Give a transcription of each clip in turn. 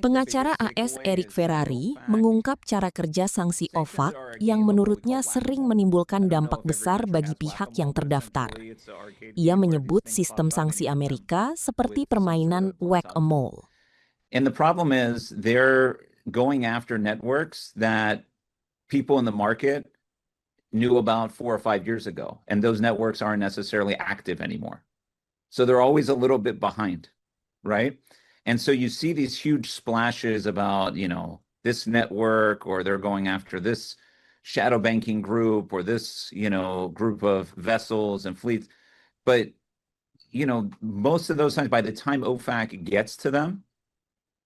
Pengacara AS Erich Ferrari mengungkap cara kerja sanksi OFAC yang menurutnya sering menimbulkan dampak besar bagi pihak yang terdaftar. Ia menyebut sistem sanksi Amerika seperti permainan whack-a-mole. And the problem is they're going after networks that people in the market knew about 4 or 5 years ago, and those networks aren't necessarily active anymore. So they're always a little bit behind, right? And so you see these huge splashes about, this network, or they're going after this shadow banking group, or this, group of vessels and fleets. But, most of those times, by the time OFAC gets to them,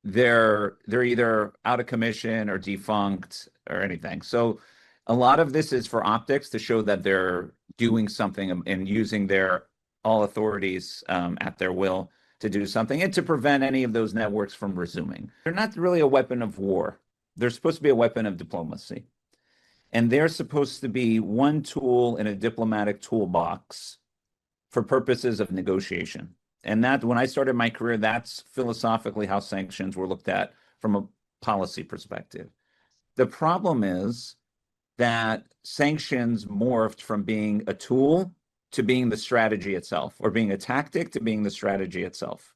they're either out of commission or defunct or anything. So a lot of this is for optics to show that they're doing something and using their all authorities at their will to do something, and to prevent any of those networks from resuming. They're not really a weapon of war. They're supposed to be a weapon of diplomacy. And they're supposed to be one tool in a diplomatic toolbox for purposes of negotiation. And that, when I started my career, that's philosophically how sanctions were looked at from a policy perspective. The problem is that sanctions morphed from being a tool to being the strategy itself, or being a tactic to being the strategy itself.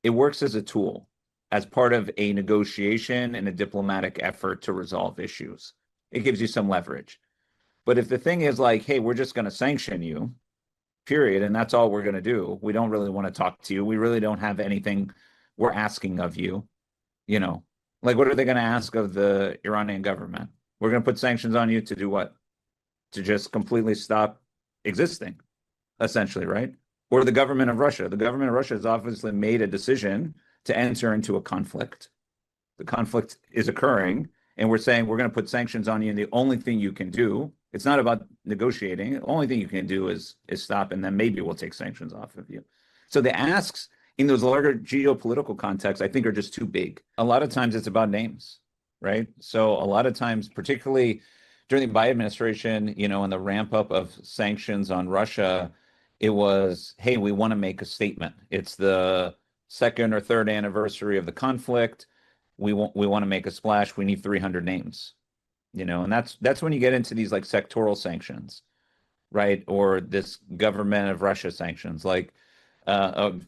It works as a tool, as part of a negotiation and a diplomatic effort to resolve issues. It gives you some leverage. But if the thing is like, hey, we're just going to sanction you, period, and that's all we're going to do, we don't really want to talk to you, we really don't have anything we're asking of you, like, what are they going to ask of the Iranian government? We're going to put sanctions on you to do what? To just completely stop existing, essentially, right? Or the government of Russia. The government of Russia has obviously made a decision to enter into a conflict. The conflict is occurring, and we're saying we're going to put sanctions on you, and the only thing you can do, it's not about negotiating, the only thing you can do is stop, and then maybe we'll take sanctions off of you. So the asks in those larger geopolitical contexts, I think, are just too big. A lot of times it's about names, right? So a lot of times, particularly during the Biden administration, and the ramp up of sanctions on Russia, it was, hey, we want to make a statement. It's the second or third anniversary of the conflict. We want to make a splash. We need 300 names, and that's when you get into these like sectoral sanctions, right? Or this government of Russia sanctions, like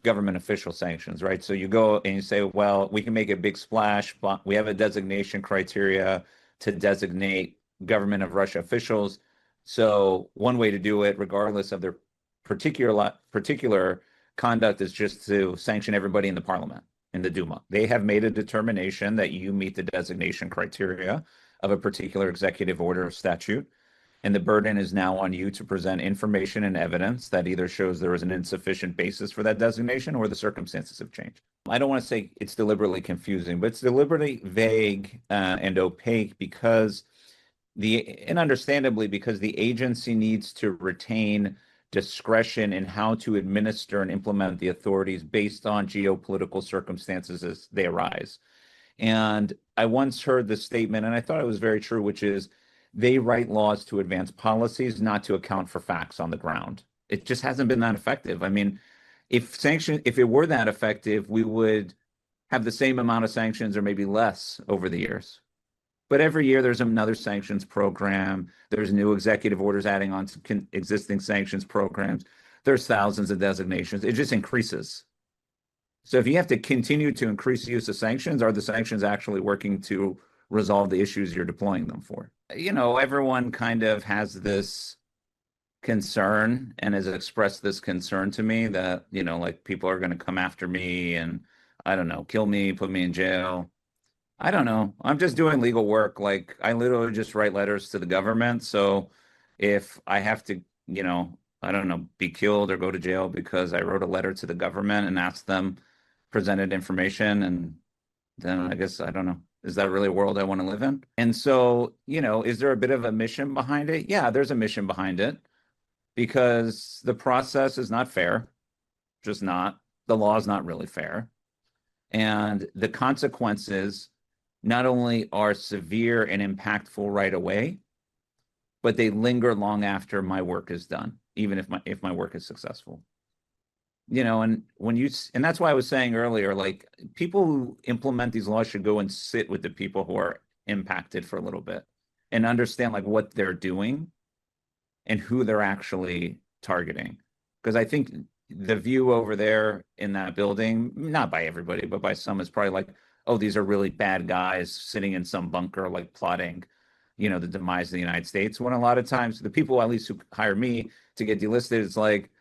government official sanctions, right? So you go and you say, well, we can make a big splash, but we have a designation criteria to designate government of Russia officials. So one way to do it, regardless of their particular conduct, is just to sanction everybody in the parliament, in the Duma. They have made a determination that you meet the designation criteria of a particular executive order or statute. And the burden is now on you to present information and evidence that either shows there was an insufficient basis for that designation or the circumstances have changed. I don't want to say it's deliberately confusing, but it's deliberately vague and opaque because understandably, because the agency needs to retain discretion in how to administer and implement the authorities based on geopolitical circumstances as they arise. And I once heard this statement, and I thought it was very true, which is, they write laws to advance policies, not to account for facts on the ground. It just hasn't been that effective. I mean, if it were that effective, we would have the same amount of sanctions or maybe less over the years. But every year there's another sanctions program. There's new executive orders adding on to existing sanctions programs. There's thousands of designations. It just increases. So if you have to continue to increase the use of sanctions, are the sanctions actually working to resolve the issues you're deploying them for? Everyone kind of has this concern and has expressed this concern to me that, like, people are going to come after me and, I don't know, kill me, put me in jail. I don't know. I'm just doing legal work. Like, I literally just write letters to the government. So if I have to, I don't know, be killed or go to jail because I wrote a letter to the government and asked them, presented information, and then I guess, I don't know, is that really a world I want to live in? And so, is there a bit of a mission behind it? Yeah, there's a mission behind it, because the process is not fair, just not. The law is not really fair. And the consequences not only are severe and impactful right away, but they linger long after my work is done, even if my work is successful. And and that's why I was saying earlier, like people who implement these laws should go and sit with the people who are impacted for a little bit and understand like what they're doing and who they're actually targeting. Because I think the view over there in that building, not by everybody, but by some, is probably like, oh, these are really bad guys sitting in some bunker, like plotting, the demise of the United States. When a lot of times the people, at least who hire me to get delisted, it's like,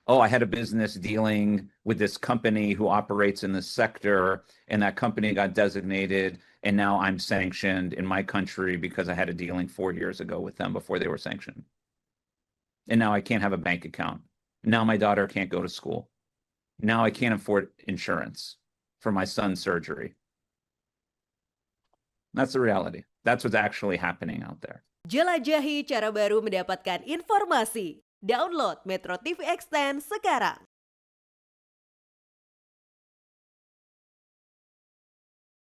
oh, I had a business dealing with this company who operates in this sector, and that company got designated, and now I'm sanctioned in my country because I had a dealing 4 years ago with them before they were sanctioned. And now I can't have a bank account. Now my daughter can't go to school. Now I can't afford insurance for my son's surgery. That's the reality. That's what's actually happening out there. Jelajahi cara baru mendapatkan informasi. Download MetroTV Extend sekarang.